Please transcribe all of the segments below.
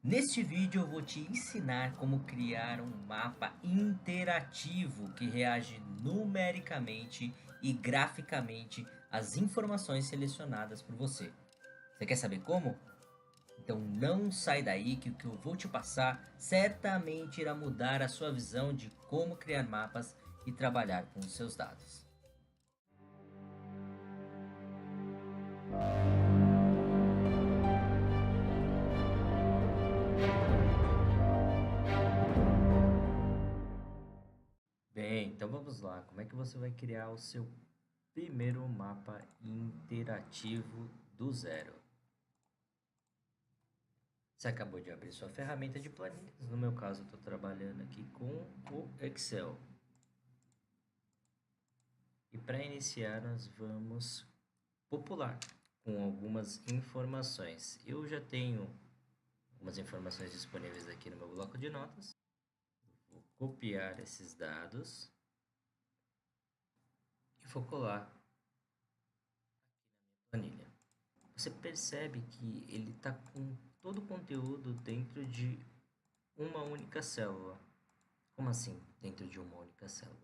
Neste vídeo eu vou te ensinar como criar um mapa interativo que reage numericamente e graficamente às informações selecionadas por você. Você quer saber como? Então não sai daí que o que eu vou te passar certamente irá mudar a sua visão de como criar mapas e trabalhar com os seus dados. Bem, então vamos lá. Como é que você vai criar o seu primeiro mapa interativo do zero? Você acabou de abrir sua ferramenta de planilhas. No meu caso, eu estou trabalhando aqui com o Excel. E para iniciar, nós vamos popular com algumas informações. Eu já tenho algumas informações disponíveis aqui no meu bloco de notas. Vou copiar esses dados e vou colar aqui na minha planilha. Você percebe que ele está com todo o conteúdo dentro de uma única célula. Como assim, dentro de uma única célula?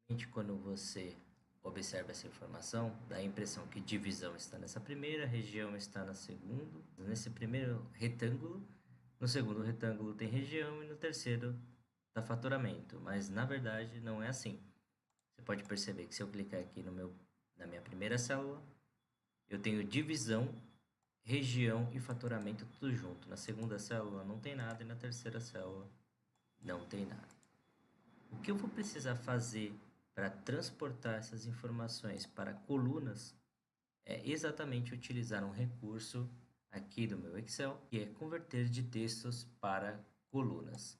Aparentemente, quando você observa essa informação, dá a impressão que divisão está nessa primeira, região está na segunda, nesse primeiro retângulo, no segundo retângulo tem região e no terceiro está faturamento, mas na verdade não é assim. Você pode perceber que se eu clicar aqui na minha primeira célula, eu tenho divisão, região e faturamento tudo junto. Na segunda célula não tem nada e na terceira célula não tem nada. O que eu vou precisar fazer para transportar essas informações para colunas é exatamente utilizar um recurso aqui do meu Excel, que é converter de textos para colunas.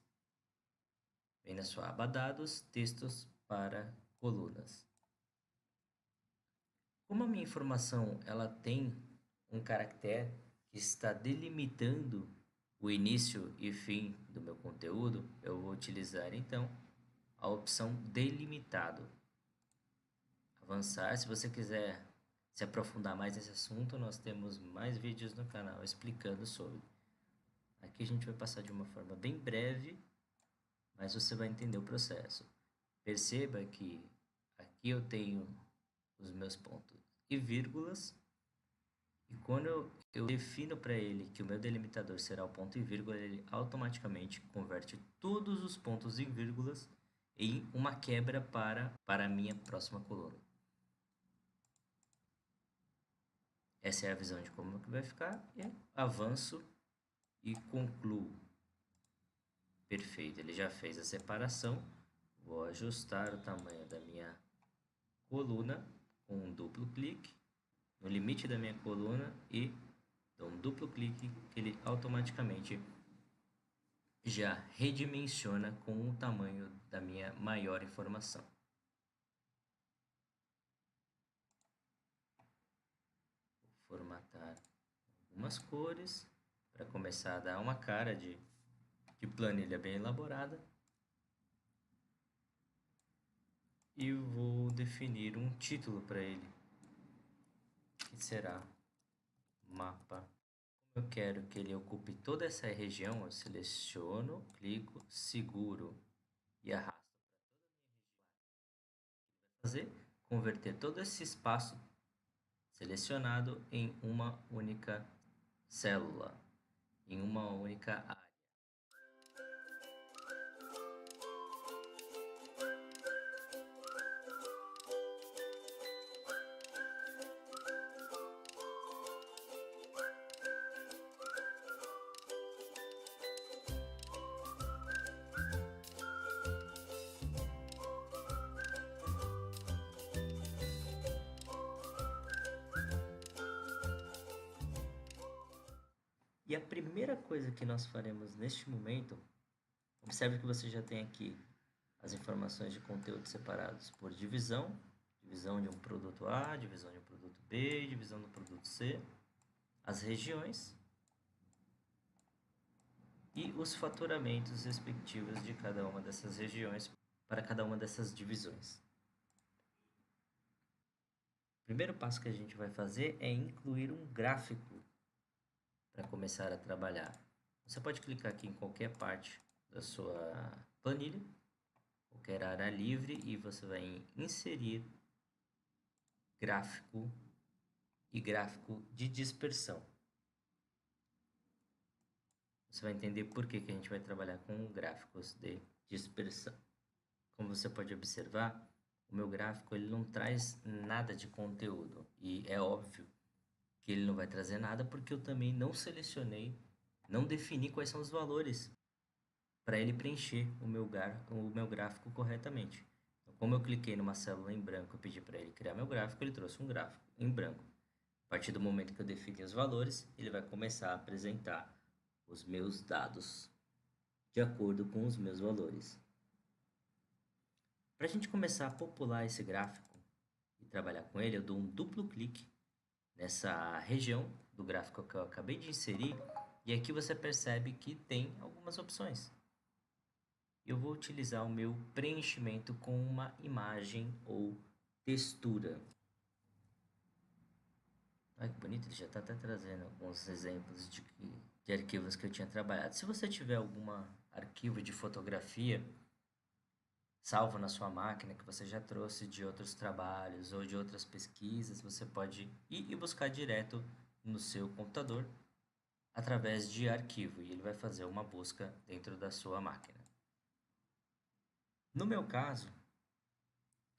Vem na sua aba Dados, Textos para Colunas. Como a minha informação ela tem um caractere que está delimitando o início e fim do meu conteúdo, eu vou utilizar então a opção Delimitado. Avançar, se você quiser se aprofundar mais nesse assunto, nós temos mais vídeos no canal explicando sobre. Aqui a gente vai passar de uma forma bem breve, mas você vai entender o processo. Perceba que aqui eu tenho os meus pontos e vírgulas, e quando eu defino para ele que o meu delimitador será o ponto e vírgula, ele automaticamente converte todos os pontos e vírgulas em uma quebra para a minha próxima coluna. Essa é a visão de como que vai ficar, e avanço e concluo. Perfeito, ele já fez a separação. Vou ajustar o tamanho da minha coluna com um duplo clique no limite da minha coluna e dou um duplo clique que ele automaticamente já redimensiona com o tamanho da minha maior informação. Vou formatar algumas cores para começar a dar uma cara de planilha bem elaborada. E vou definir um título para ele, que será mapa. Como eu quero que ele ocupe toda essa região, eu seleciono, clico, seguro e arrasto para toda a minha região. Fazer converter todo esse espaço selecionado em uma única célula, em uma única área. E a primeira coisa que nós faremos neste momento, observe que você já tem aqui as informações de conteúdo separados por divisão, divisão de um produto A, divisão de um produto B, divisão do produto C, as regiões e os faturamentos respectivos de cada uma dessas regiões para cada uma dessas divisões. O primeiro passo que a gente vai fazer é incluir um gráfico para começar a trabalhar. Você pode clicar aqui em qualquer parte da sua planilha, qualquer área livre, e você vai em inserir gráfico e gráfico de dispersão. Você vai entender por que a gente vai trabalhar com gráficos de dispersão. Como você pode observar, o meu gráfico ele não traz nada de conteúdo, e é óbvio que ele não vai trazer nada porque eu também não selecionei, não defini quais são os valores para ele preencher o meu gráfico corretamente. Então, como eu cliquei numa célula em branco e pedi para ele criar meu gráfico, ele trouxe um gráfico em branco. A partir do momento que eu defini os valores, ele vai começar a apresentar os meus dados de acordo com os meus valores. Para a gente começar a popular esse gráfico e trabalhar com ele, eu dou um duplo clique nessa região do gráfico que eu acabei de inserir, e aqui você percebe que tem algumas opções. Eu vou utilizar o meu preenchimento com uma imagem ou textura. Olha que bonito, ele já está até trazendo alguns exemplos de arquivos que eu tinha trabalhado. Se você tiver algum arquivo de fotografia salvo na sua máquina que você já trouxe de outros trabalhos ou de outras pesquisas, você pode ir e buscar direto no seu computador através de arquivo, e ele vai fazer uma busca dentro da sua máquina. No meu caso,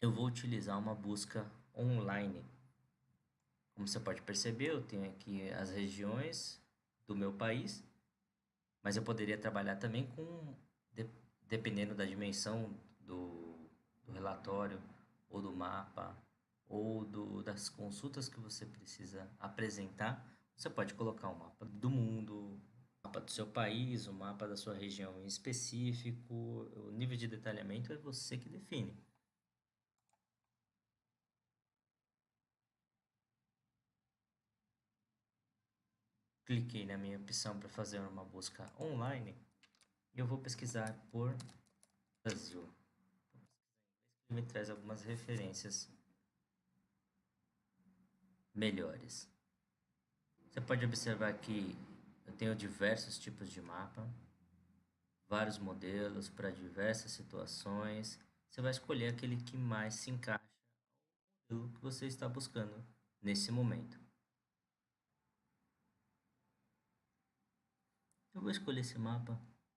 eu vou utilizar uma busca online. Como você pode perceber, eu tenho aqui as regiões do meu país, mas eu poderia trabalhar também com, dependendo da dimensão do relatório, ou do mapa, ou das consultas que você precisa apresentar, você pode colocar um mapa do mundo, um mapa do seu país, um mapa da sua região em específico. O nível de detalhamento é você que define. Cliquei na minha opção para fazer uma busca online e eu vou pesquisar por Brasil. Ele me traz algumas referências melhores. Você pode observar que eu tenho diversos tipos de mapa, vários modelos para diversas situações. Você vai escolher aquele que mais se encaixa no modelo que você está buscando nesse momento. Eu vou escolher esse mapa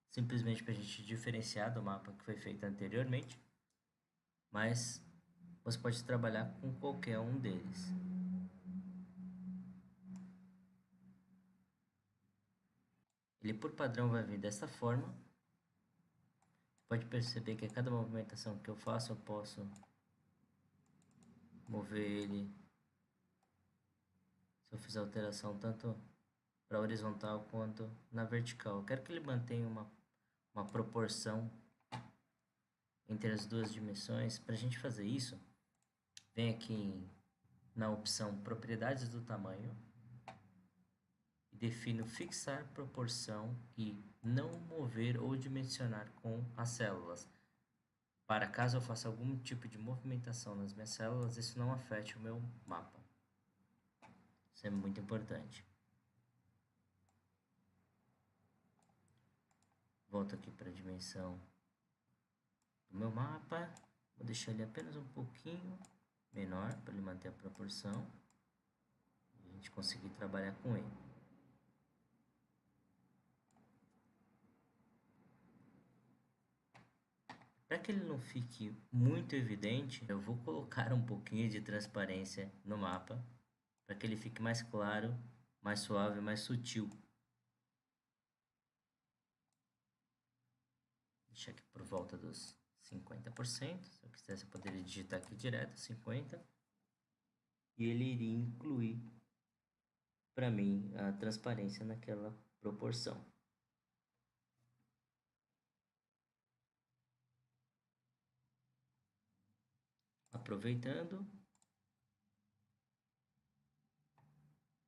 simplesmente para a gente diferenciar do mapa que foi feito anteriormente, mas você pode trabalhar com qualquer um deles. Ele por padrão vai vir dessa forma. Pode perceber que a cada movimentação que eu faço, eu posso mover ele. Se eu fizer alteração tanto para horizontal quanto na vertical, eu quero que ele mantenha uma proporção entre as duas dimensões. Para a gente fazer isso, vem aqui na opção propriedades do tamanho e defino fixar proporção e não mover ou dimensionar com as células. Para caso eu faça algum tipo de movimentação nas minhas células, isso não afete o meu mapa. Isso é muito importante. Volto aqui para a dimensão do meu mapa. Vou deixar ele apenas um pouquinho menor para ele manter a proporção e a gente conseguir trabalhar com ele. Para que ele não fique muito evidente, eu vou colocar um pouquinho de transparência no mapa para que ele fique mais claro, mais suave, mais sutil. Deixar aqui por volta dos 50%. Se eu quisesse, eu poderia digitar aqui direto 50%. E ele iria incluir para mim a transparência naquela proporção. Aproveitando,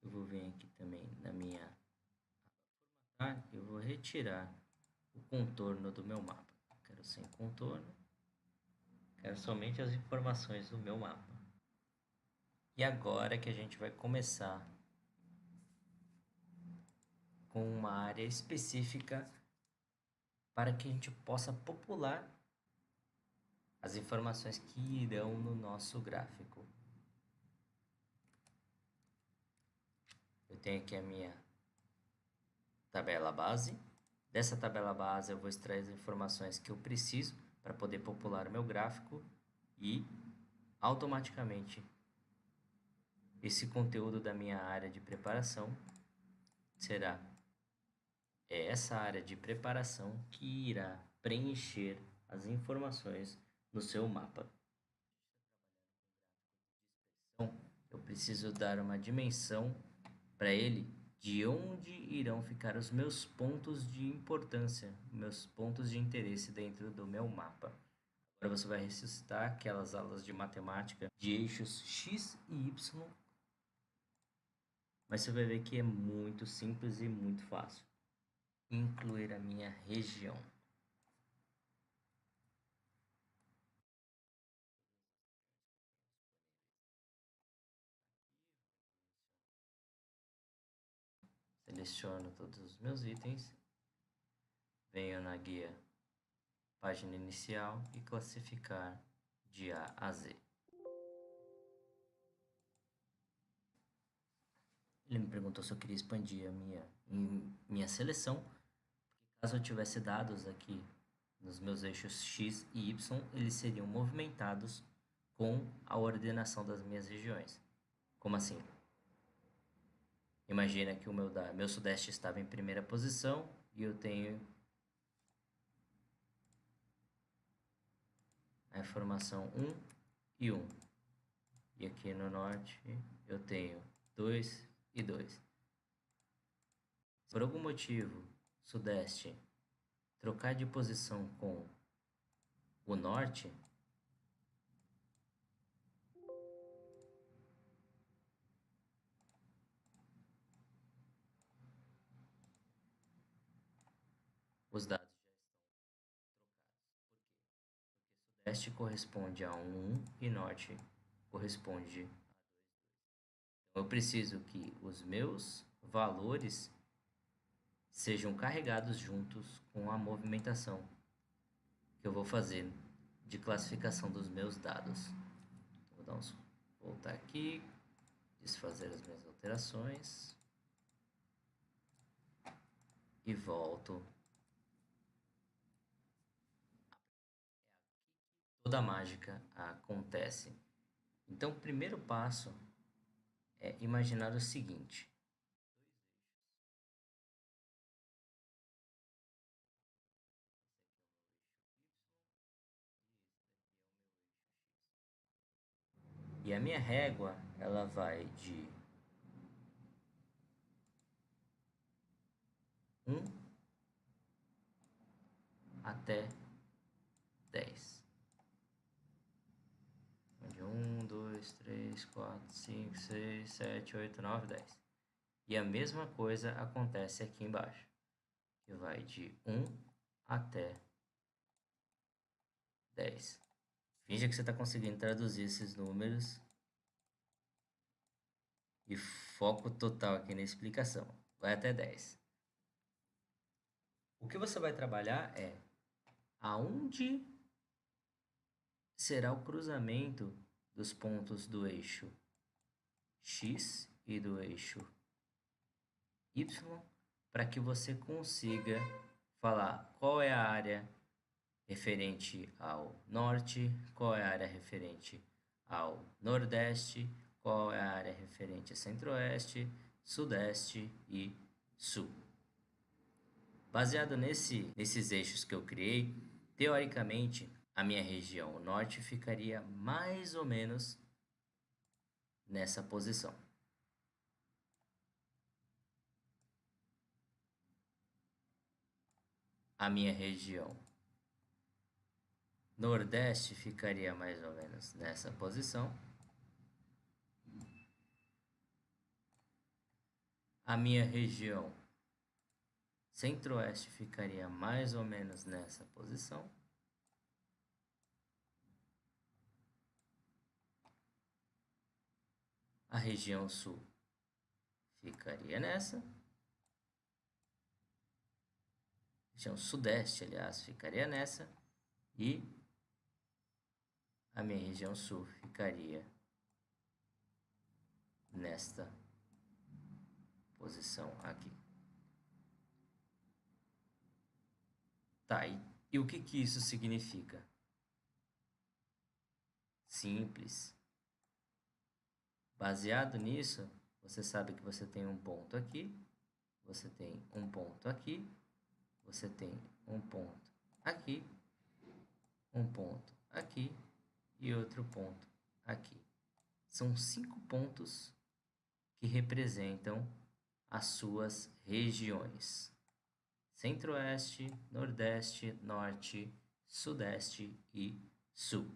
eu vou vir aqui também na minha formatar, eu vou retirar o contorno do meu mapa. Quero sem contorno, quero somente as informações do meu mapa. E agora que a gente vai começar com uma área específica para que a gente possa popular as informações que irão no nosso gráfico. Eu tenho aqui a minha tabela base. Dessa tabela base eu vou extrair as informações que eu preciso para poder popular o meu gráfico e automaticamente esse conteúdo da minha área de preparação será essa área de preparação que irá preencher as informações no seu mapa. Então, eu preciso dar uma dimensão para ele de onde irão ficar os meus pontos de importância, meus pontos de interesse dentro do meu mapa. Agora você vai ressuscitar aquelas aulas de matemática de eixos x e y, mas você vai ver que é muito simples e muito fácil. Incluir a minha região. Seleciono todos os meus itens, venho na guia página inicial e classificar de A a Z. Ele me perguntou se eu queria expandir a minha seleção. Caso eu tivesse dados aqui nos meus eixos X e Y, eles seriam movimentados com a ordenação das minhas regiões. Como assim? Imagina que o meu sudeste estava em primeira posição e eu tenho a informação 1 e 1. E aqui no norte eu tenho 2 e 2. Por algum motivo, sudeste trocar de posição com o norte, os dados já estão trocados. Sudeste corresponde a 1 e norte corresponde a 2. Então, eu preciso que os meus valores sejam carregados juntos com a movimentação que eu vou fazer de classificação dos meus dados. Vou voltar aqui, desfazer as minhas alterações e volto. Toda a mágica acontece. Então, o primeiro passo é imaginar o seguinte: e a minha régua, ela vai de 1 até 10. De 1, 2, 3, 4, 5, 6, 7, 8, 9, 10. E a mesma coisa acontece aqui embaixo, que vai de 1 até 10. Finja que você está conseguindo traduzir esses números e foco total aqui na explicação. Vai até 10. O que você vai trabalhar é aonde será o cruzamento dos pontos do eixo X e do eixo Y para que você consiga falar qual é a área referente ao norte, qual é a área referente ao nordeste, qual é a área referente a centro-oeste, sudeste e sul. Baseado nesses eixos que eu criei, teoricamente, a minha região norte ficaria mais ou menos nessa posição. A minha região nordeste ficaria mais ou menos nessa posição. A minha região centro-oeste ficaria mais ou menos nessa posição. A região sul ficaria nessa. região sudeste, aliás, ficaria nessa, e a minha região sul ficaria nesta posição aqui. Tá, e o que que isso significa? Simples. Baseado nisso, você sabe que você tem um ponto aqui, você tem um ponto aqui, você tem um ponto aqui, um ponto aqui e outro ponto aqui. São 5 pontos que representam as suas regiões: Centro-Oeste, Nordeste, Norte, Sudeste e Sul.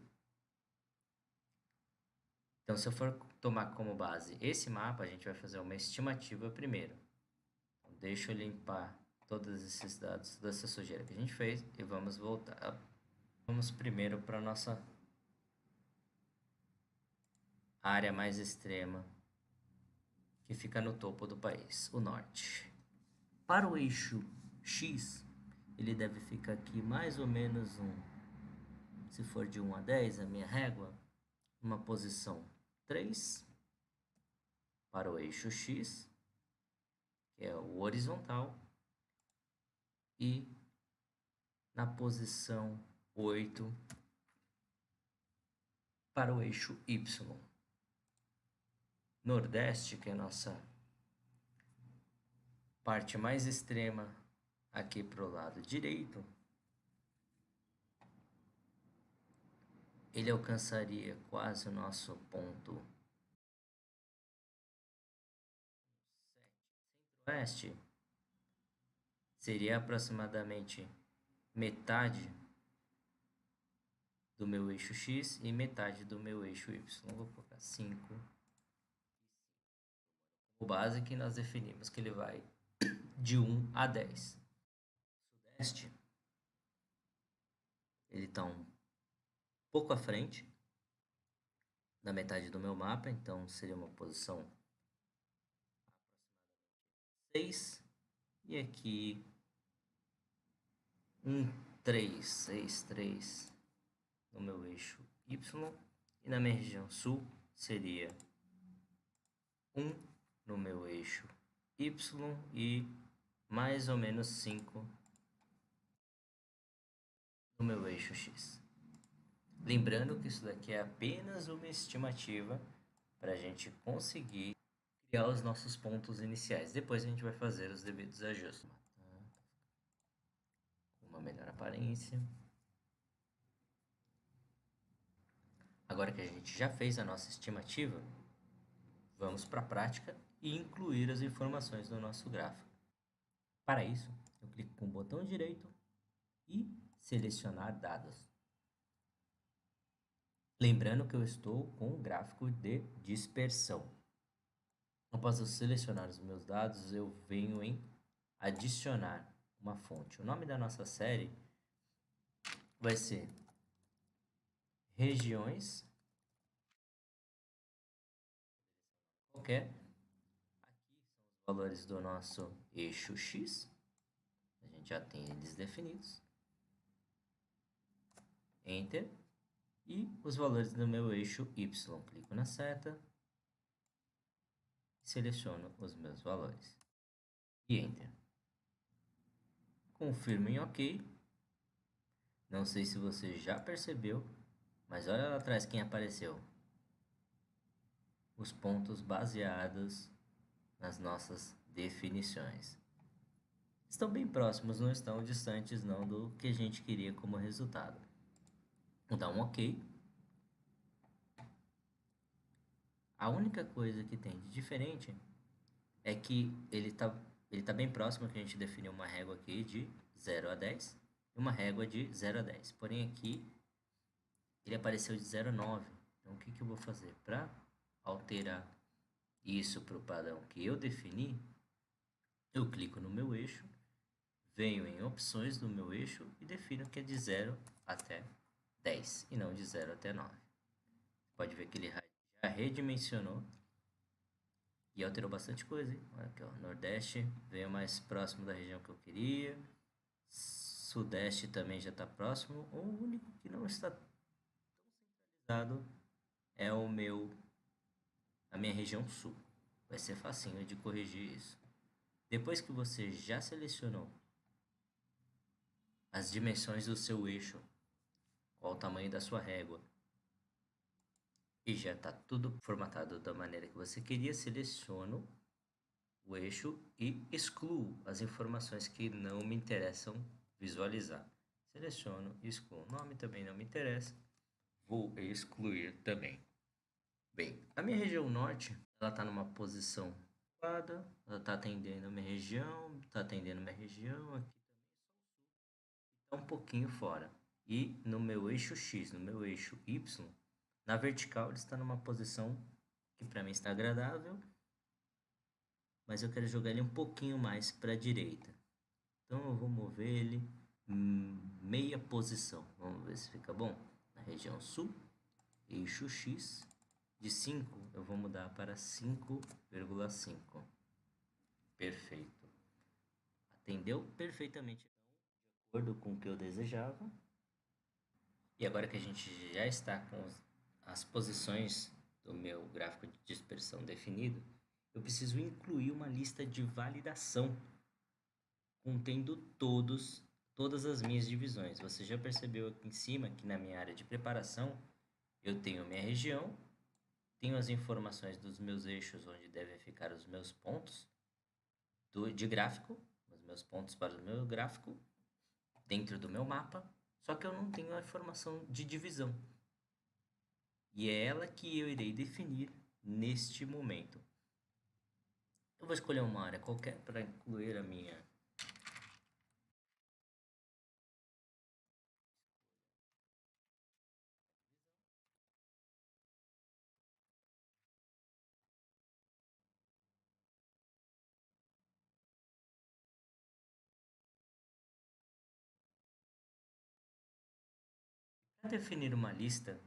Então, se eu for tomar como base esse mapa, a gente vai fazer uma estimativa primeiro. Então, deixa eu limpar todos esses dados, toda essa sujeira que a gente fez e vamos voltar. Vamos primeiro para a nossa área mais extrema, que fica no topo do país, o norte. Para o eixo X, ele deve ficar aqui mais ou menos se for de 1 a 10, a minha régua, uma posição 3 para o eixo X, que é o horizontal, e na posição 8 para o eixo Y. Nordeste, que é a nossa parte mais extrema aqui para o lado direito, ele alcançaria quase o nosso ponto Centro-Oeste, seria aproximadamente metade do meu eixo X e metade do meu eixo Y. Vou colocar 5. O base que nós definimos que ele vai de 1 a 10. Sudeste, ele está um pouco à frente da metade do meu mapa, então seria uma posição 6 e aqui 3, 6, 3 no meu eixo Y, e na minha região sul seria 1 no meu eixo Y e mais ou menos 5 no meu eixo X. Lembrando que isso daqui é apenas uma estimativa para a gente conseguir criar os nossos pontos iniciais. Depois a gente vai fazer os devidos ajustes. Uma melhor aparência. Agora que a gente já fez a nossa estimativa, vamos para a prática e incluir as informações no nosso gráfico. Para isso, eu clico com o botão direito e selecionar dados. Lembrando que eu estou com o gráfico de dispersão. Após eu selecionar os meus dados, eu venho em adicionar uma fonte. O nome da nossa série vai ser regiões qualquer. Aqui são os valores do nosso eixo X. A gente já tem eles definidos. Enter. E os valores do meu eixo Y. Clico na seta. Seleciono os meus valores. E Enter. Confirmo em OK. Não sei se você já percebeu, mas olha lá atrás quem apareceu. Os pontos baseados nas nossas definições. Estão bem próximos, não estão distantes não do que a gente queria como resultado. Vou dar um OK. A única coisa que tem de diferente é que ele tá bem próximo, que a gente definiu uma régua aqui de 0 a 10 e uma régua de 0 a 10. Porém aqui ele apareceu de 0 a 9. Então o que eu vou fazer? Para alterar isso para o padrão que eu defini, eu clico no meu eixo, venho em opções do meu eixo e defino que é de 0 até 10 e não de 0 até 9. Pode ver que ele já redimensionou e alterou bastante coisa, hein? Olha aqui, ó, Nordeste veio mais próximo da região que eu queria, Sudeste também já está próximo. O único que não está tão centralizado é a minha região sul. Vai ser facinho de corrigir isso. Depois que você já selecionou as dimensões do seu eixo, qual o tamanho da sua régua, e já está tudo formatado da maneira que você queria, seleciono o eixo e excluo as informações que não me interessam visualizar. Seleciono e excluo. O nome também não me interessa, vou excluir também. Bem, a minha região norte, ela está numa posição adequada, ela está atendendo a minha região, está atendendo a minha região, aqui está um pouquinho fora. E no meu eixo X, no meu eixo Y, na vertical ele está numa posição que para mim está agradável, mas eu quero jogar ele um pouquinho mais para a direita. Então eu vou mover ele meia posição. Vamos ver se fica bom. Na região sul, eixo X, de 5 eu vou mudar para 5,5. Perfeito. Atendeu perfeitamente, de acordo com o que eu desejava. E agora que a gente já está com as posições do meu gráfico de dispersão definido, eu preciso incluir uma lista de validação contendo todas as minhas divisões. Você já percebeu aqui em cima que na minha área de preparação eu tenho minha região, tenho as informações dos meus eixos onde devem ficar os meus pontos de gráfico, os meus pontos para o meu gráfico dentro do meu mapa, só que eu não tenho a informação de divisão. E é ela que eu irei definir neste momento. Eu vou escolher uma área qualquer para incluir a minha. Para definir uma lista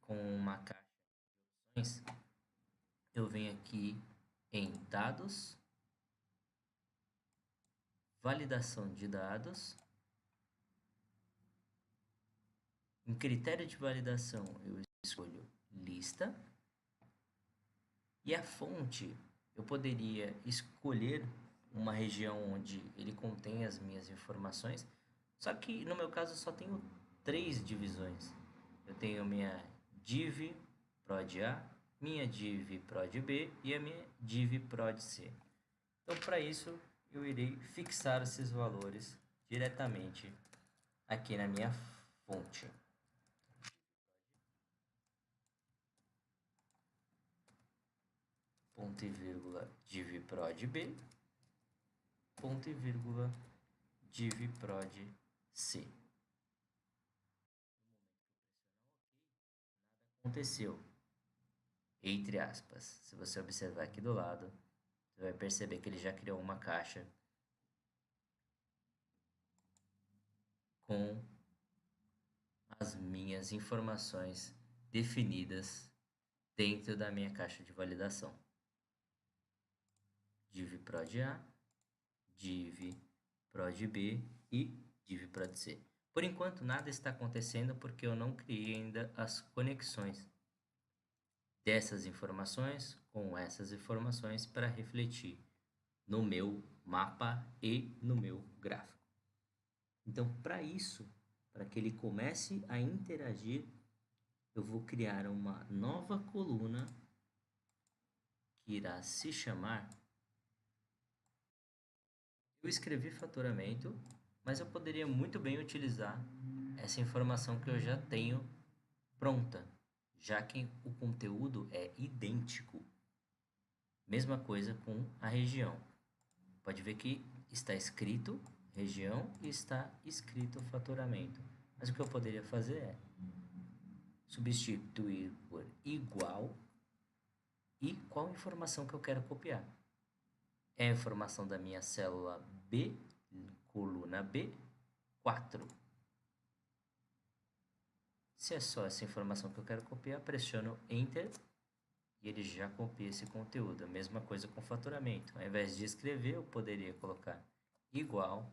com uma caixa de opções, eu venho aqui em dados, validação de dados. Em critério de validação, eu escolho lista. E a fonte, eu poderia escolher uma região onde ele contém as minhas informações. Só que no meu caso eu só tenho 3 divisões. Eu tenho minha div prod A, minha div prod B e a minha div prod C. Então, para isso, eu irei fixar esses valores diretamente aqui na minha fonte. Ponto e vírgula div prod B, ponto e vírgula div prod C. Aconteceu, entre aspas. Se você observar aqui do lado, você vai perceber que ele já criou uma caixa com as minhas informações definidas dentro da minha caixa de validação. Div prod A, div prod B e div prod C. Por enquanto nada está acontecendo porque eu não criei ainda as conexões dessas informações com essas informações para refletir no meu mapa e no meu gráfico. Então, para isso, para que ele comece a interagir, eu vou criar uma nova coluna que irá se chamar. Eu escrevi faturamento, mas eu poderia muito bem utilizar essa informação que eu já tenho pronta, já que o conteúdo é idêntico. Mesma coisa com a região. Pode ver que está escrito região e está escrito faturamento. Mas o que eu poderia fazer é substituir por igual e qual informação que eu quero copiar. É a informação da minha célula B, coluna B, 4. Se é só essa informação que eu quero copiar, pressiono Enter e ele já copia esse conteúdo. A mesma coisa com faturamento. Ao invés de escrever, eu poderia colocar igual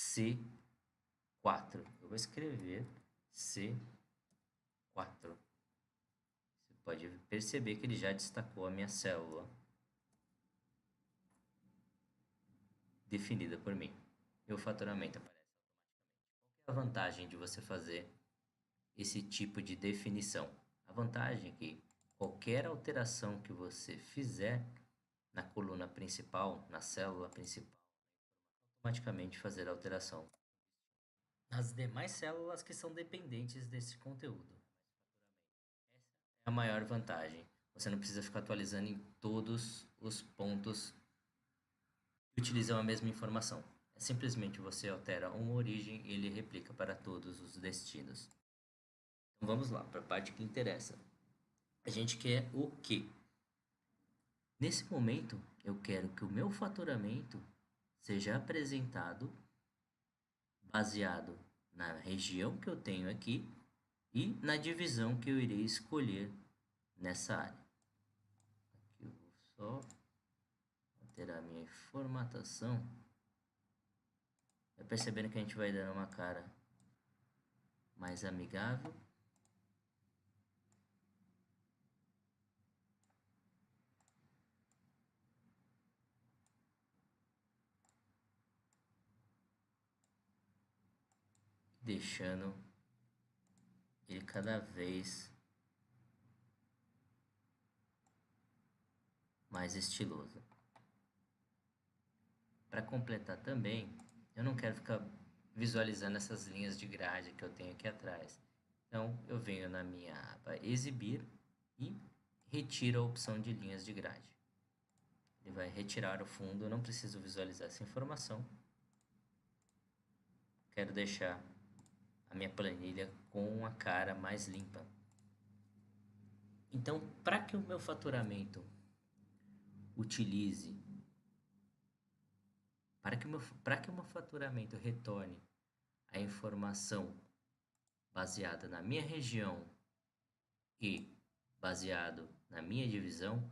C4. Eu vou escrever C4. Você pode perceber que ele já destacou a minha célula definida por mim. E o faturamento aparece automaticamente. Qual é a vantagem de você fazer esse tipo de definição? A vantagem é que qualquer alteração que você fizer na coluna principal, na célula principal, automaticamente fazer a alteração nas demais células que são dependentes desse conteúdo. Essa é a maior vantagem. Você não precisa ficar atualizando em todos os pontos que utilizam a mesma informação. É simplesmente você altera uma origem e ele replica para todos os destinos. Então vamos lá, para a parte que interessa. A gente quer o quê? Nesse momento, eu quero que o meu faturamento seja apresentado baseado na região que eu tenho aqui e na divisão que eu irei escolher nessa área. Aqui eu vou só alterar a minha formatação. Vai percebendo que a gente vai dando uma cara mais amigável. Deixando ele cada vez mais estiloso. Para completar também, eu não quero ficar visualizando essas linhas de grade que eu tenho aqui atrás. Então, eu venho na minha aba Exibir e retiro a opção de linhas de grade. Ele vai retirar o fundo, eu não preciso visualizar essa informação. Quero deixar a minha planilha com a cara mais limpa. Então, para que o meu faturamento utilize, para que o meu faturamento retorne a informação baseada na minha região e baseado na minha divisão,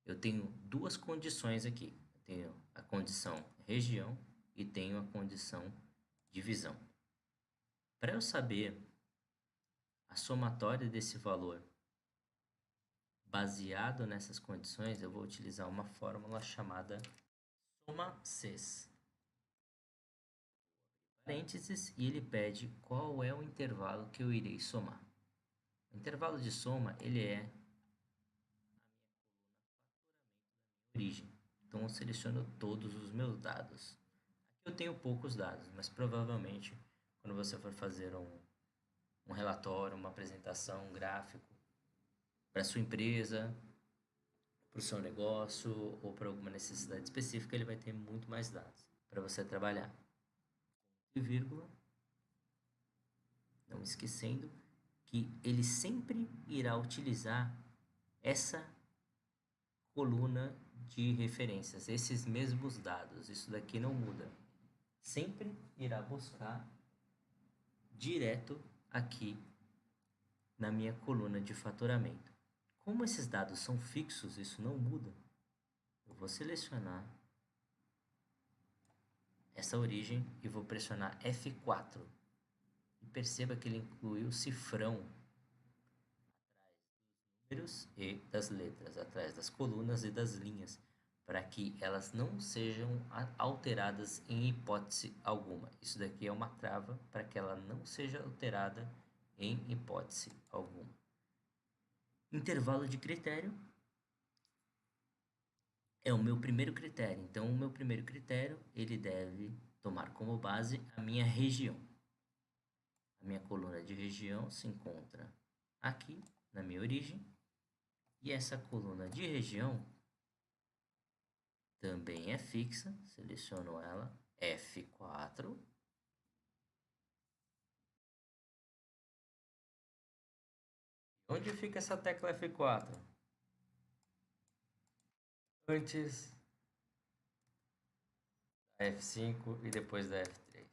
eu tenho duas condições aqui. Eu tenho a condição região e tenho a condição divisão. Para eu saber a somatória desse valor baseado nessas condições, eu vou utilizar uma fórmula chamada soma Cs. Parênteses, e ele pede qual é o intervalo que eu irei somar. O intervalo de soma, ele é a minha origem. Então eu seleciono todos os meus dados. Aqui eu tenho poucos dados, mas provavelmente quando você for fazer um relatório, uma apresentação, um gráfico para sua empresa, para o seu negócio ou para alguma necessidade específica, ele vai ter muito mais dados para você trabalhar. E vírgula, não esquecendo que ele sempre irá utilizar essa coluna de referências, esses mesmos dados. Isso daqui não muda. Sempre irá buscar direto aqui na minha coluna de faturamento. Como esses dados são fixos, isso não muda. Eu vou selecionar essa origem e vou pressionar F4. E perceba que ele inclui o cifrão números e das letras, atrás das colunas e das linhas, para que elas não sejam alteradas em hipótese alguma. Isso daqui é uma trava para que ela não seja alterada em hipótese alguma. Intervalo de critério é o meu primeiro critério. Então, o meu primeiro critério, ele deve tomar como base a minha região. A minha coluna de região se encontra aqui, na minha origem. E essa coluna de região também é fixa, seleciono ela, F4. Onde fica essa tecla F4? Antes da F5 e depois da F3.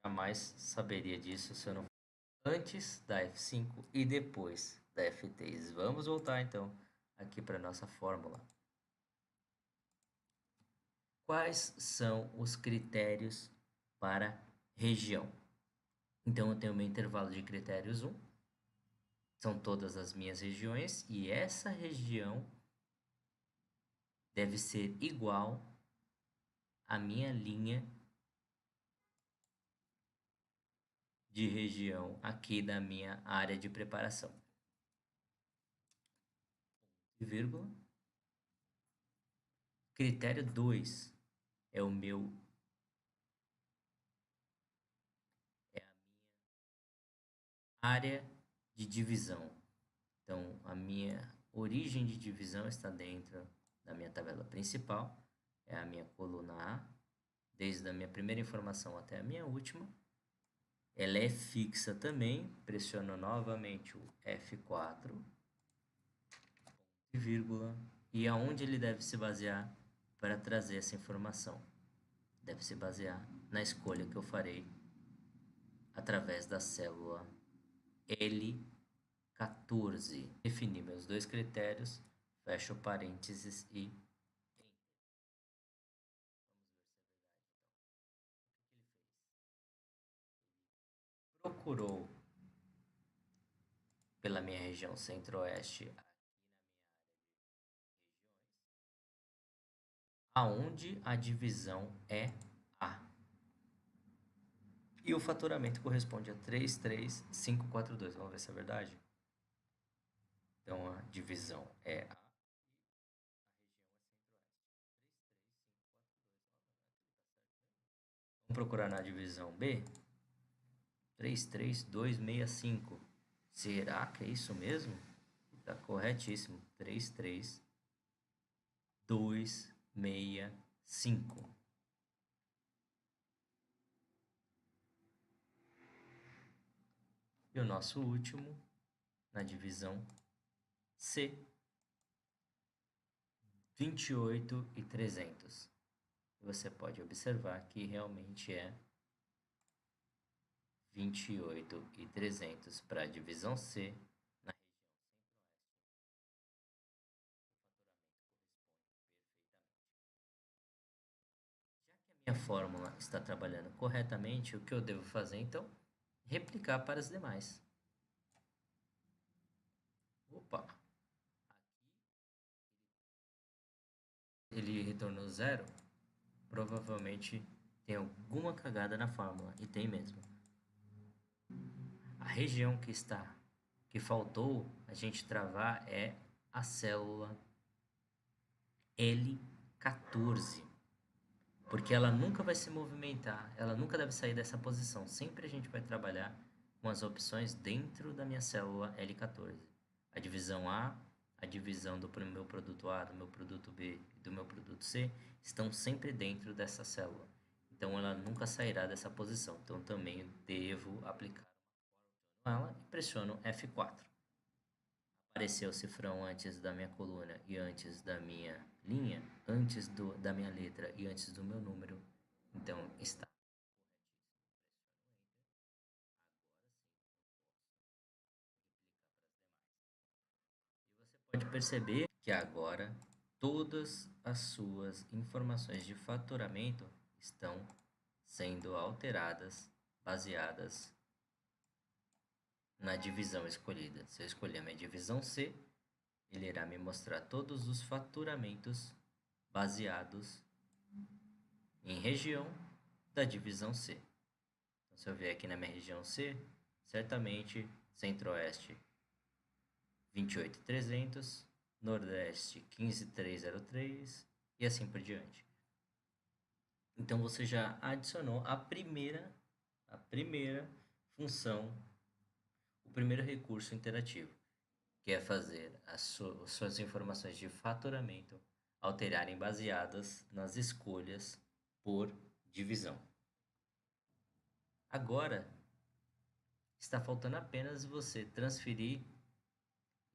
Jamais saberia disso se eu não antes da F5 e depois da F3. Vamos voltar então aqui para nossa fórmula. Quais são os critérios para região? Então, eu tenho meu intervalo de critérios 1, são todas as minhas regiões, e essa região deve ser igual à minha linha de região aqui da minha área de preparação. Vírgula. Critério 2 é o meu área de divisão. Então, a minha origem de divisão está dentro da minha tabela principal, é a minha coluna A, desde a minha primeira informação até a minha última. Ela é fixa também, pressiono novamente o F4, vírgula, e aonde ele deve se basear para trazer essa informação? Deve se basear na escolha que eu farei através da célula L14. Defini meus dois critérios, fecho parênteses e procurou pela minha região centro-oeste, aonde a divisão é A. E o faturamento corresponde a 33542. Vamos ver se é verdade? Então, a divisão é A. Vamos procurar na divisão B. 33265. Será que é isso mesmo? Está corretíssimo. 33265. E o nosso último, na divisão C, 28.300. Você pode observar que realmente é 28.300 para a divisão C. Na região, já que a minha fórmula está trabalhando corretamente, o que eu devo fazer então? Replicar para as demais. Opa! Ele retornou 0, provavelmente tem alguma cagada na fórmula, e tem mesmo. A região que faltou a gente travar é a célula L14, porque ela nunca vai se movimentar, ela nunca deve sair dessa posição. Sempre a gente vai trabalhar com as opções dentro da minha célula L14. A divisão A, a divisão do meu produto A, do meu produto B e do meu produto C estão sempre dentro dessa célula. Então, ela nunca sairá dessa posição. Então, também devo aplicar ela e pressiono F4. Apareceu o cifrão antes da minha coluna e antes da minha linha, antes da minha letra e antes do meu número. Então, está. Pode perceber que agora todas as suas informações de faturamento estão sendo alteradas, baseadas na divisão escolhida. Se eu escolher a minha divisão C, ele irá me mostrar todos os faturamentos baseados em região da divisão C. Então, se eu vier aqui na minha região C, certamente Centro-Oeste 28.300, Nordeste 15.303 e assim por diante. Então você já adicionou a primeira função, o primeiro recurso interativo, que é fazer as suas informações de faturamento alterarem baseadas nas escolhas por divisão. Agora está faltando apenas você transferir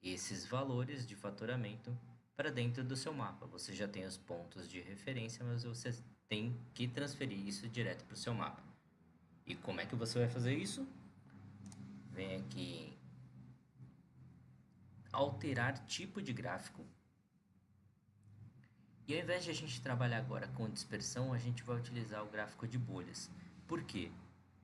esses valores de faturamento para dentro do seu mapa. Você já tem os pontos de referência, mas você tem que transferir isso direto para o seu mapa. E como é que você vai fazer isso? Vem aqui alterar tipo de gráfico. E ao invés de a gente trabalhar agora com dispersão, a gente vai utilizar o gráfico de bolhas. Por quê?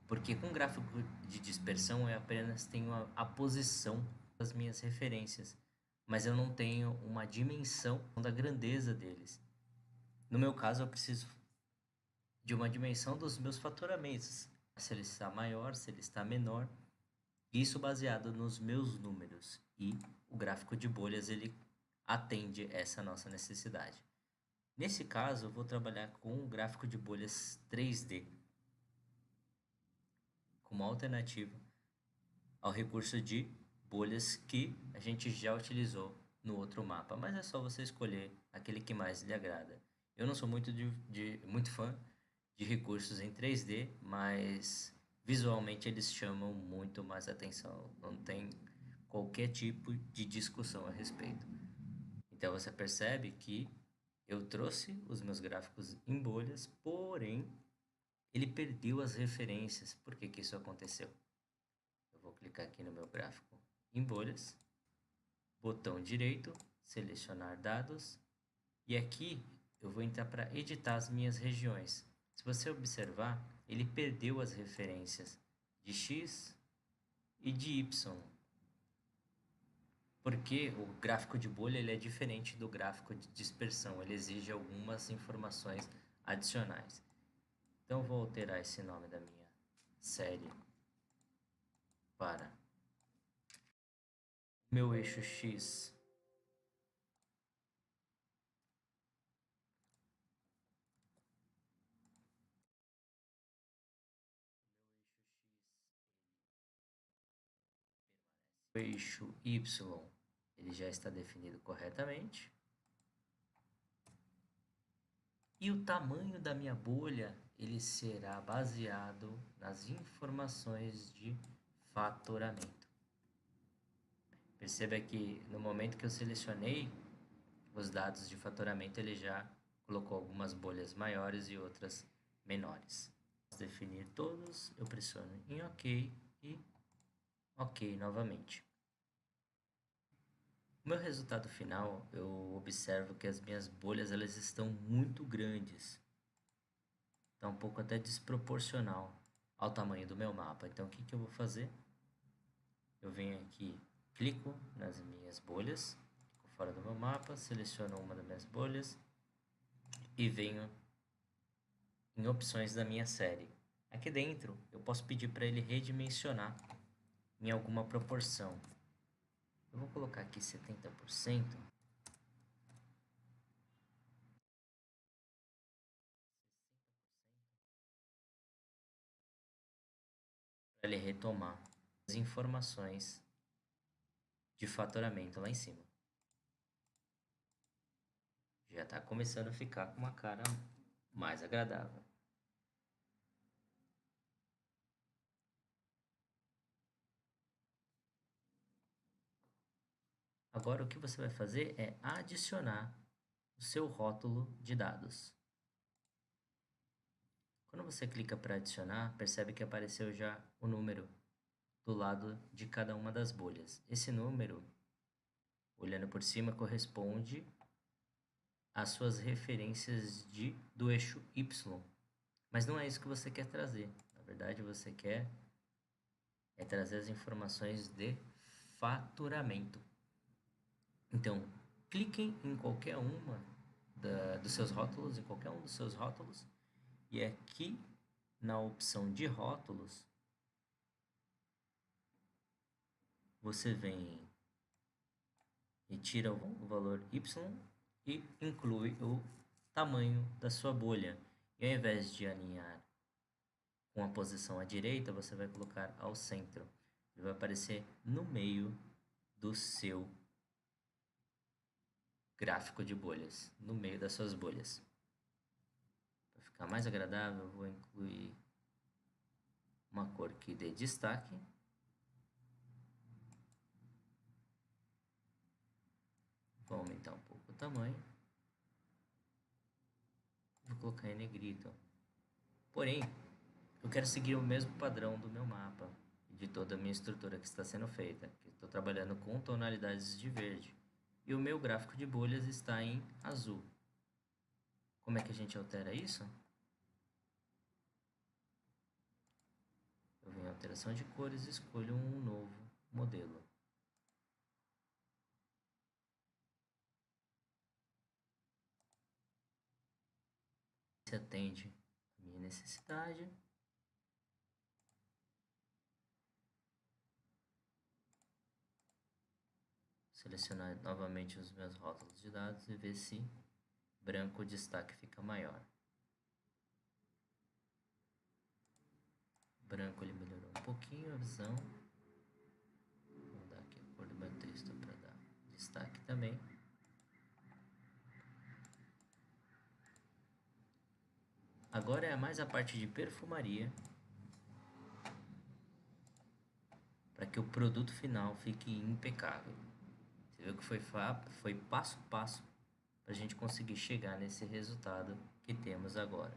Porque com o gráfico de dispersão eu apenas tenho a posição das minhas referências, mas eu não tenho uma dimensão da grandeza deles. No meu caso, eu preciso de uma dimensão dos meus fatoramentos, se ele está maior, se ele está menor, isso baseado nos meus números. E o gráfico de bolhas ele atende essa nossa necessidade. Nesse caso, eu vou trabalhar com um gráfico de bolhas 3D, como alternativa ao recurso de bolhas que a gente já utilizou no outro mapa, mas é só você escolher aquele que mais lhe agrada. Eu não sou muito fã de recursos em 3D, mas visualmente eles chamam muito mais atenção, não tem qualquer tipo de discussão a respeito. Então você percebe que eu trouxe os meus gráficos em bolhas, porém ele perdeu as referências. Por que que isso aconteceu? Eu vou clicar aqui no meu gráfico em bolhas, botão direito, selecionar dados, e aqui eu vou entrar para editar as minhas regiões. Se você observar, ele perdeu as referências de X e de Y, porque o gráfico de bolha ele é diferente do gráfico de dispersão, ele exige algumas informações adicionais. Então, vou alterar esse nome da minha série para meu eixo X o eixo Y ele já está definido corretamente. E o tamanho da minha bolha ele será baseado nas informações de fatoramento. Perceba que no momento que eu selecionei os dados de fatoramento, ele já colocou algumas bolhas maiores e outras menores. Para definir todos, eu pressiono em OK e OK novamente. O meu resultado final, eu observo que as minhas bolhas elas estão muito grandes. Está um pouco até desproporcional ao tamanho do meu mapa. Então, o que que eu vou fazer? Eu venho aqui, clico nas minhas bolhas, fico fora do meu mapa, seleciono uma das minhas bolhas e venho em opções da minha série. Aqui dentro, eu posso pedir para ele redimensionar em alguma proporção. Eu vou colocar aqui 70%. Para ele retomar as informações de fatoramento lá em cima. Já está começando a ficar com uma cara mais agradável. Agora, o que você vai fazer é adicionar o seu rótulo de dados. Quando você clica para adicionar, percebe que apareceu já o número do lado de cada uma das bolhas. Esse número, olhando por cima, corresponde às suas referências do eixo Y. Mas não é isso que você quer trazer. Na verdade, você quer trazer as informações de faturamento. Então, cliquem em qualquer uma dos seus rótulos, em qualquer um dos seus rótulos, e aqui na opção de rótulos, você vem e tira o valor Y e inclui o tamanho da sua bolha. E ao invés de alinhar com a posição à direita, você vai colocar ao centro. Ele vai aparecer no meio do seu gráfico de bolhas, no meio das suas bolhas. Para ficar mais agradável, eu vou incluir uma cor que dê destaque. Vou aumentar um pouco o tamanho. Vou colocar em negrito. Porém, eu quero seguir o mesmo padrão do meu mapa. de toda a minha estrutura que está sendo feita. Estou trabalhando com tonalidades de verde. E o meu gráfico de bolhas está em azul. Como é que a gente altera isso? Eu venho em alteração de cores e escolho um novo modelo. Se atende à minha necessidade. Selecionar novamente os meus rótulos de dados e ver se branco o destaque fica maior. Branco ele melhorou um pouquinho a visão. Vou mudar aqui a cor do meu texto para dar destaque também. Agora é mais a parte de perfumaria, para que o produto final fique impecável. Você viu que foi passo a passo para a gente conseguir chegar nesse resultado que temos agora.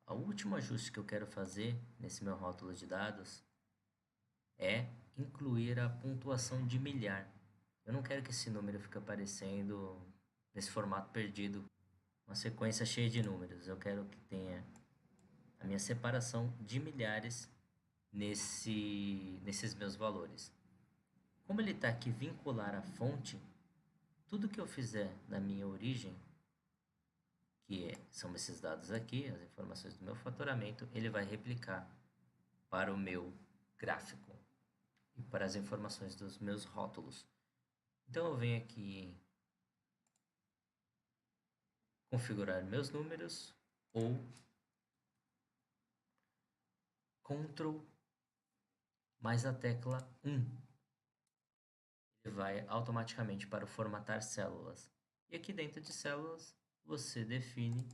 O último ajuste que eu quero fazer nesse meu rótulo de dados é incluir a pontuação de milhar. Eu não quero que esse número fique aparecendo nesse formato perdido, uma sequência cheia de números. Eu quero que tenha a minha separação de milhares nesses meus valores. Como ele está aqui vincular a fonte, tudo que eu fizer na minha origem, são esses dados aqui, as informações do meu faturamento, ele vai replicar para o meu gráfico e para as informações dos meus rótulos. Então eu venho aqui em configurar meus números ou Ctrl mais a tecla 1. Ele vai automaticamente para o formatar células. E aqui dentro de células você define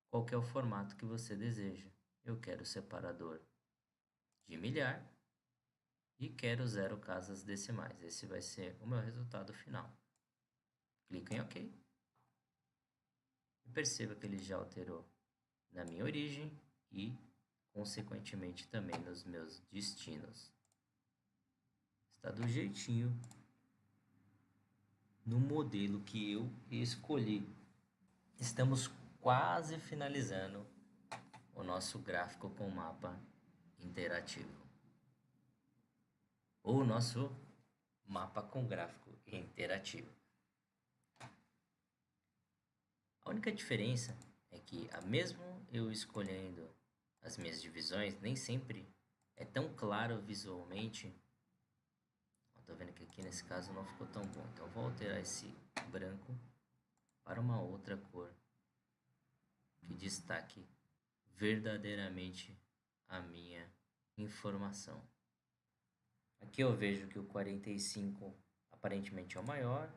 qual que é o formato que você deseja. Eu quero separador de milhar e quero 0 casas decimais. Esse vai ser o meu resultado final. Clico em OK. E perceba que ele já alterou na minha origem e, consequentemente, também nos meus destinos. Está do jeitinho no modelo que eu escolhi. Estamos quase finalizando o nosso gráfico com mapa interativo. Ou o nosso mapa com gráfico interativo. A única diferença é que, mesmo eu escolhendo as minhas divisões, nem sempre é tão claro visualmente. Estou vendo que aqui nesse caso não ficou tão bom. Então vou alterar esse branco para uma outra cor que destaque verdadeiramente a minha informação. Aqui eu vejo que o 45 aparentemente é o maior.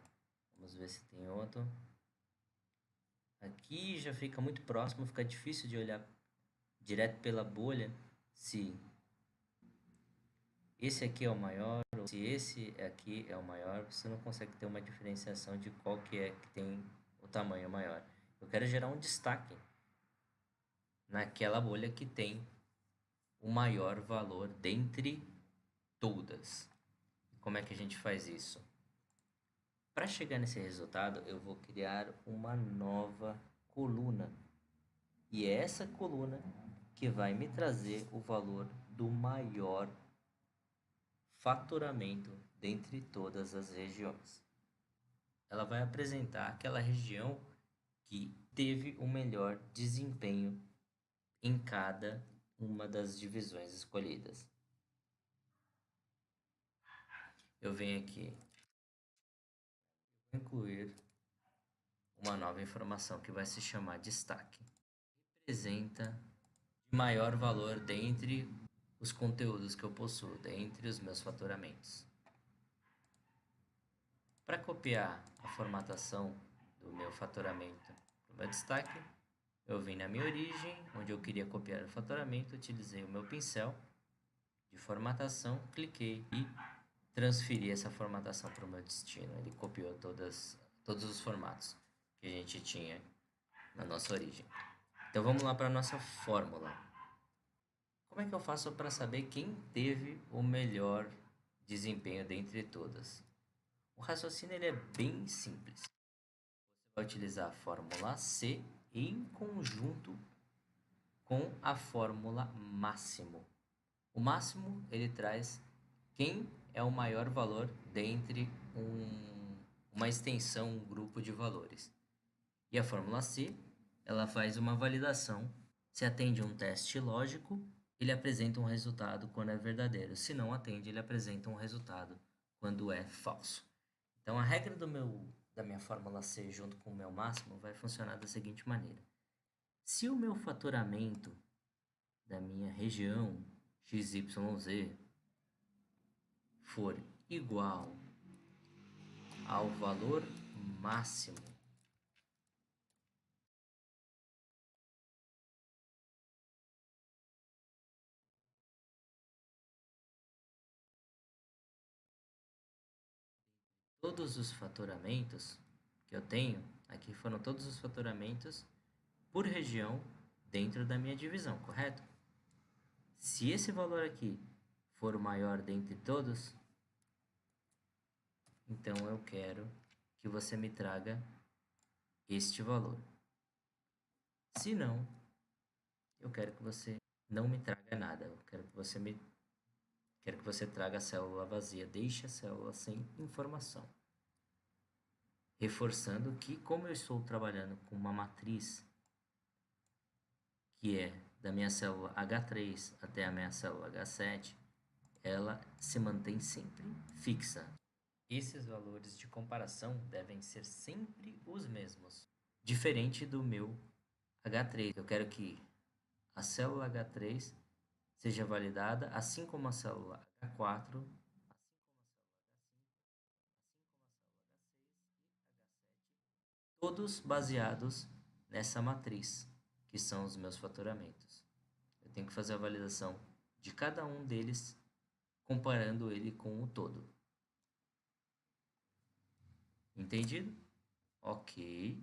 Vamos ver se tem outro. Aqui já fica muito próximo, fica difícil de olhar direto pela bolha se esse aqui é o maior ou se esse aqui é o maior. Você não consegue ter uma diferenciação de qual que é que tem o tamanho maior. Eu quero gerar um destaque naquela bolha que tem o maior valor dentre todas. Como é que a gente faz isso? Para chegar nesse resultado, eu vou criar uma nova coluna. E é essa coluna que vai me trazer o valor do maior faturamento dentre todas as regiões. Ela vai apresentar aquela região que teve o melhor desempenho em cada uma das divisões escolhidas. Eu venho aqui incluir uma nova informação que vai se chamar destaque. Representa maior valor dentre os conteúdos que eu possuo, dentre os meus faturamentos. Para copiar a formatação do meu faturamento para o meu destaque, eu vim na minha origem, onde eu queria copiar o faturamento, utilizei o meu pincel de formatação, cliquei e transferi essa formatação para o meu destino. Ele copiou todos os formatos que a gente tinha na nossa origem. Então vamos lá para a nossa fórmula. Como é que eu faço para saber quem teve o melhor desempenho dentre todas? O raciocínio ele é bem simples. Você vai utilizar a fórmula C em conjunto com a fórmula máximo. O máximo ele traz quem é o maior valor dentre uma extensão, um grupo de valores. E a fórmula C, ela faz uma validação. Se atende a um teste lógico, ele apresenta um resultado quando é verdadeiro. Se não atende, ele apresenta um resultado quando é falso. Então, a regra da minha fórmula C junto com o meu máximo vai funcionar da seguinte maneira. Se o meu faturamento da minha região XYZ for igual ao valor máximo todos os faturamentos que eu tenho, aqui foram todos os faturamentos por região dentro da minha divisão, correto? Se esse valor aqui for o maior dentre todos, então eu quero que você me traga este valor. Se não, eu quero que você não me traga nada. Eu quero que você traga a célula vazia, deixe a célula sem informação. Reforçando que, como eu estou trabalhando com uma matriz que é da minha célula H3 até a minha célula H7, ela se mantém sempre fixa. Esses valores de comparação devem ser sempre os mesmos. Diferente do meu H3, eu quero que a célula H3 seja validada, assim como a célula H4, todos baseados nessa matriz, que são os meus faturamentos. Eu tenho que fazer a validação de cada um deles, comparando ele com o todo. Entendido? Ok.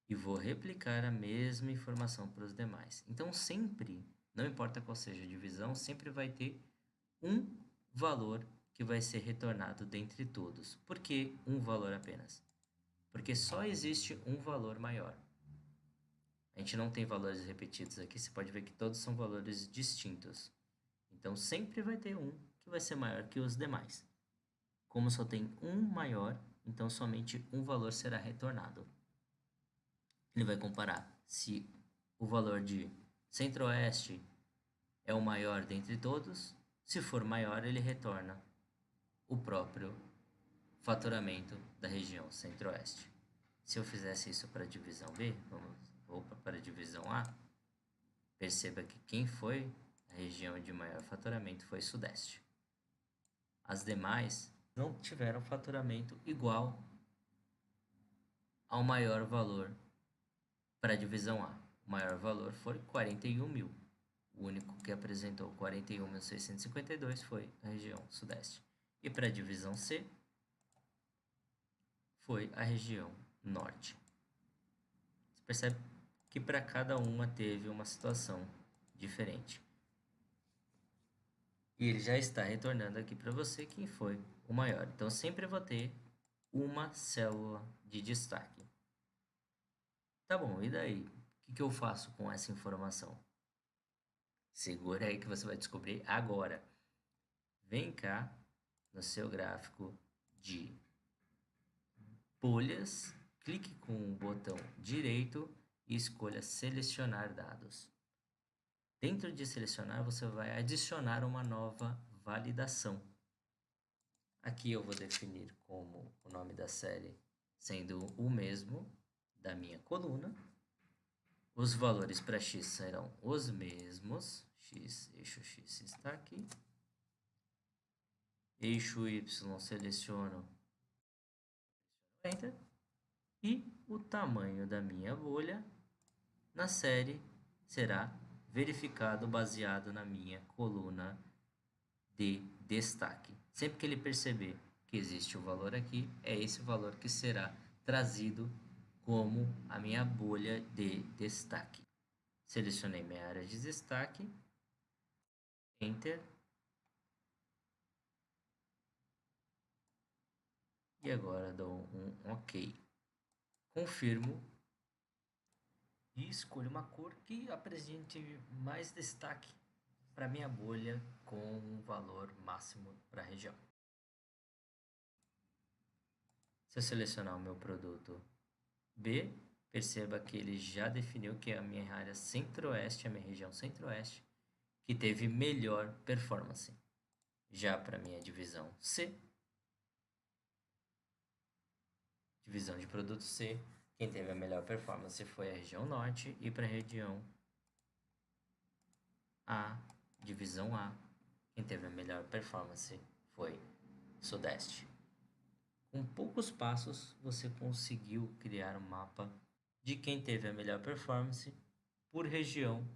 E vou replicar a mesma informação para os demais. Então, sempre, não importa qual seja a divisão, sempre vai ter um valor que vai ser retornado dentre todos. Por que um valor apenas? Porque só existe um valor maior. A gente não tem valores repetidos aqui, você pode ver que todos são valores distintos. Então, sempre vai ter um que vai ser maior que os demais. Como só tem um maior, então somente um valor será retornado. Ele vai comparar se o valor de Centro-Oeste é o maior dentre todos. Se for maior, ele retorna o próprio faturamento da região Centro-Oeste. Se eu fizesse isso para a divisão B, para a divisão A, perceba que quem foi a região de maior faturamento foi Sudeste. As demais não tiveram faturamento igual ao maior valor para a divisão A. O maior valor foi 41 mil. O único que apresentou 41.652 foi a região Sudeste. E para a divisão C, foi a região Norte. Você percebe que para cada uma teve uma situação diferente. E ele já está retornando aqui para você quem foi o maior. Então, sempre vou ter uma célula de destaque. Tá bom, e daí? O que eu faço com essa informação? Segura aí que você vai descobrir agora. Vem cá no seu gráfico de bolhas, clique com o botão direito e escolha selecionar dados. Dentro de selecionar, você vai adicionar uma nova validação. Aqui eu vou definir como o nome da série sendo o mesmo da minha coluna. Os valores para x serão os mesmos. Eixo x está aqui. Eixo y seleciono, Enter. E o tamanho da minha bolha na série será verificado baseado na minha coluna de destaque. Sempre que ele perceber que existe o valor aqui, é esse valor que será trazido como a minha bolha de destaque. Selecionei minha área de destaque Enter. E agora dou um OK. Confirmo. E escolho uma cor que apresente mais destaque para minha bolha com um valor máximo para a região. Se eu selecionar o meu produto B, perceba que ele já definiu que é a minha área centro-oeste, a minha região centro-oeste, que teve melhor performance. Já para minha divisão C, divisão de produto C, quem teve a melhor performance foi a região norte, e para a região A, divisão A, quem teve a melhor performance foi sudeste. Com poucos passos, você conseguiu criar um mapa de quem teve a melhor performance por região,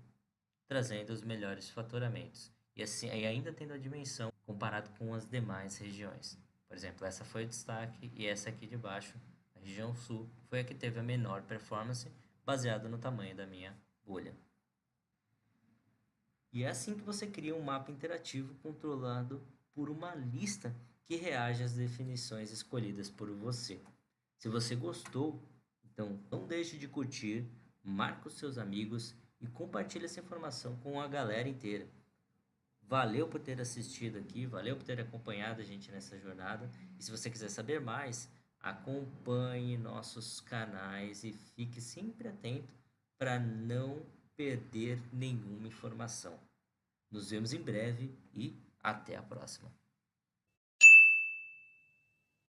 trazendo os melhores faturamentos. E assim, e ainda tendo a dimensão comparado com as demais regiões. Por exemplo, essa foi o destaque e essa aqui de baixo, a região sul, foi a que teve a menor performance, baseado no tamanho da minha bolha. E é assim que você cria um mapa interativo controlado por uma lista que reage às definições escolhidas por você. Se você gostou, então não deixe de curtir, marque os seus amigos e compartilhe essa informação com a galera inteira. Valeu por ter assistido aqui, valeu por ter acompanhado a gente nessa jornada. E se você quiser saber mais, acompanhe nossos canais e fique sempre atento para não perder nenhuma informação. Nos vemos em breve e até a próxima.